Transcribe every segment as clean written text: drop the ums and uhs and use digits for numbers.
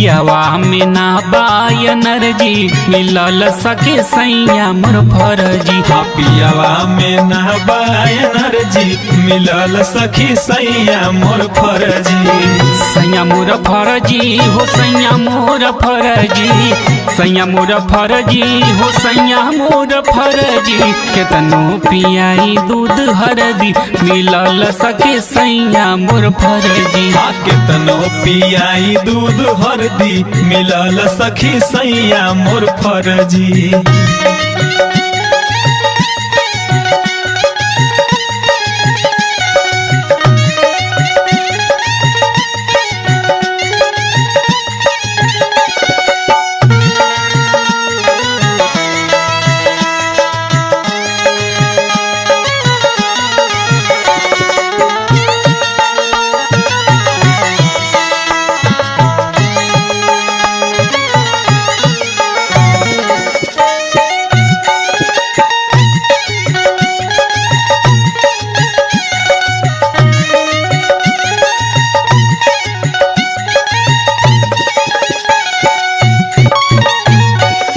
पियावा में ना बाय एनर्जी मिलल सखी सैया मोर फरजी। पियावा में ना बा एनर्जी मिलल सखी सैया मोर फरजी। सैया मोर फरजी हो सैया मोर फरजी, सैया मोर फरजी हो सैया मोर फरजी। केतनो पियाई दूध हरदी मिलल सखी सैया मोर फरजी। केतनो पियाई दूध हरदी मिलल सखी सैया मोर फरजी।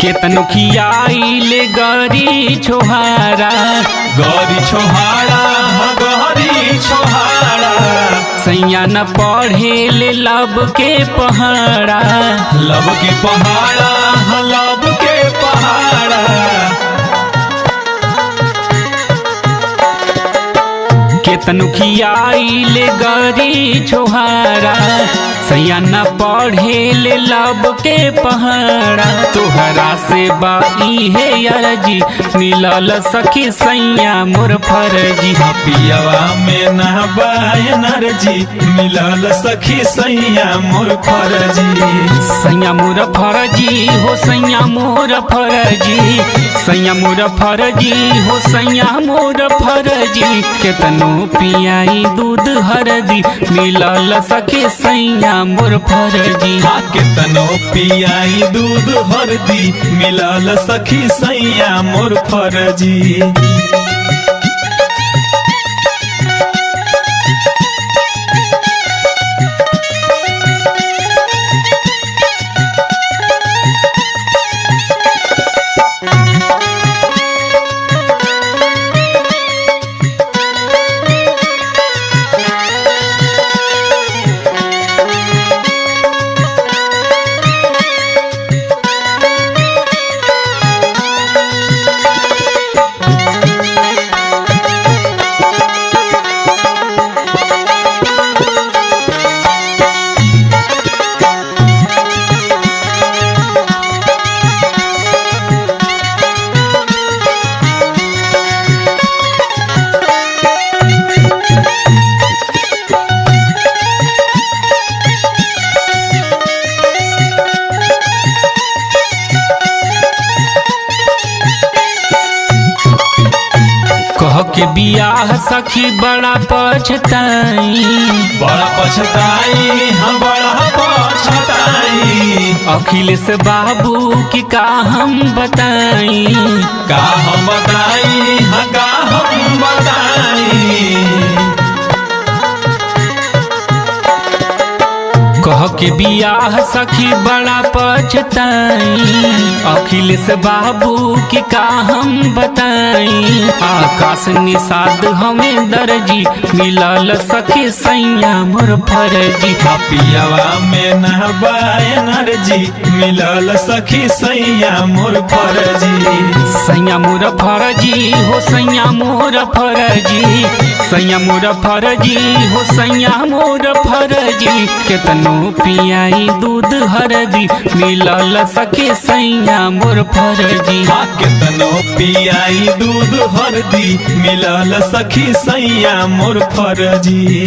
केतनो खियाइले गरी छोहारा, गरी छोहारा गरी छोहारा। सैया न पढ़ेले लब के पहाड़ा, लब के पहाड़ा लब के पहाड़ा। केतनो खियाइले गरी छोहारा, सैया न पढ़ेले लब के पहाड़ा। तोहरा से बाई है अर्जी मिलल सखी सैया मोर फरजी। पियावा में ना बा एनर्जी मिलल सखी सैया मोर फरजी। सैया मोर फरजी हो सैया मोर फरजी, सैया मोर फरजी हो सैया मोर फरजी। केतनो पियाई दूध हरदी मिलल सखी सैया मोर फरजी। केतनो पियाई दूध हरदी मिलल सखी सैया मोर फरजी। के बियाह सखी बड़ा पछताई, बड़ा पछताई हम बड़ा पछताई। अखिलेश बाबू की का हम बताई, का हम बताई का हम बताई। कह के बियाह सखी बड़ा पछताई, अखिलेश बाबू की का हम बताई। आकाश निषाद हमें दर्जी मिलल सखी सैया मोर फरजी। पियावा में ना बा एनर्जी मिलल सखी सैया मोर फरजी। सैया मोर फरजी हो सैया मोर फरजी, सैया मोर फरजी हो सैया मोर फरजी। केतनो पियाई दूध हरदी मिलल सखी सैया मोर फरजी। केतनो पियाई दूध हरदी मिलल सखी सैया मोर फरजी।